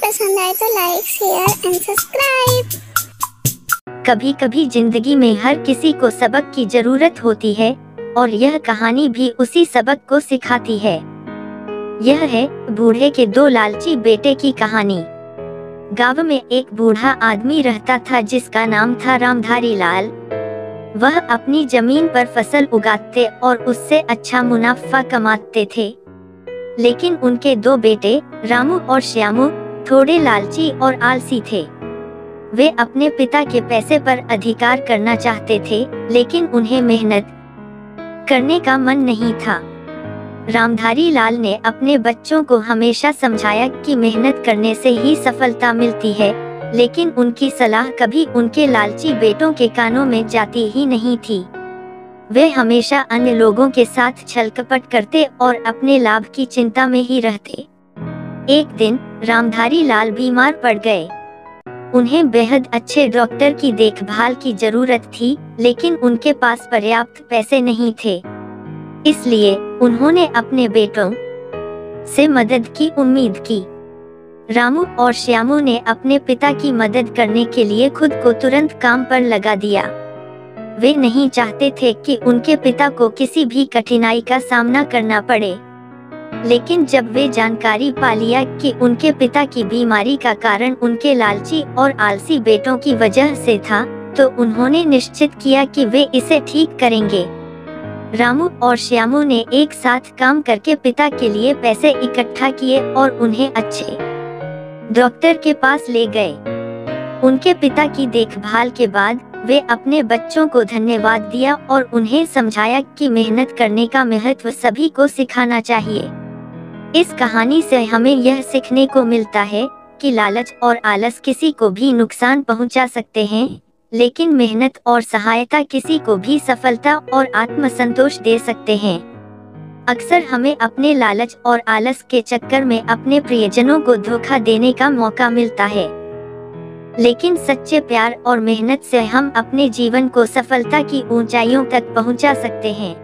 पसंद आए तो लाइक, शेयर एंड सब्सक्राइब। कभी कभी जिंदगी में हर किसी को सबक की जरूरत होती है और यह कहानी भी उसी सबक को सिखाती है। यह है बूढ़े के दो लालची बेटे की कहानी। गांव में एक बूढ़ा आदमी रहता था जिसका नाम था रामधारी लाल। वह अपनी जमीन पर फसल उगाते और उससे अच्छा मुनाफा कमाते थे। लेकिन उनके दो बेटे रामू और श्यामू थोड़े लालची और आलसी थे। वे अपने पिता के पैसे पर अधिकार करना चाहते थे, लेकिन उन्हें मेहनत करने का मन नहीं था। रामधारी लाल ने अपने बच्चों को हमेशा समझाया कि मेहनत करने से ही सफलता मिलती है, लेकिन उनकी सलाह कभी उनके लालची बेटों के कानों में जाती ही नहीं थी। वे हमेशा अन्य लोगों के साथ छल कपट करते और अपने लाभ की चिंता में ही रहते। एक दिन रामधारी लाल बीमार पड़ गए। उन्हें बेहद अच्छे डॉक्टर की देखभाल की जरूरत थी, लेकिन उनके पास पर्याप्त पैसे नहीं थे। इसलिए उन्होंने अपने बेटों से मदद की उम्मीद की। रामू और श्यामू ने अपने पिता की मदद करने के लिए खुद को तुरंत काम पर लगा दिया। वे नहीं चाहते थे कि उनके पिता को किसी भी कठिनाई का सामना करना पड़े। लेकिन जब वे जानकारी पा लिया कि उनके पिता की बीमारी का कारण उनके लालची और आलसी बेटों की वजह से था, तो उन्होंने निश्चित किया कि वे इसे ठीक करेंगे। रामू और श्यामू ने एक साथ काम करके पिता के लिए पैसे इकट्ठा किए और उन्हें अच्छे डॉक्टर के पास ले गए। उनके पिता की देखभाल के बाद वे अपने बच्चों को धन्यवाद दिया और उन्हें समझाया कि मेहनत करने का महत्व सभी को सिखाना चाहिए। इस कहानी से हमें यह सीखने को मिलता है कि लालच और आलस किसी को भी नुकसान पहुंचा सकते हैं, लेकिन मेहनत और सहायता किसी को भी सफलता और आत्मसंतोष दे सकते हैं। अक्सर हमें अपने लालच और आलस के चक्कर में अपने प्रियजनों को धोखा देने का मौका मिलता है, लेकिन सच्चे प्यार और मेहनत से हम अपने जीवन को सफलता की ऊंचाइयों तक पहुंचा सकते हैं।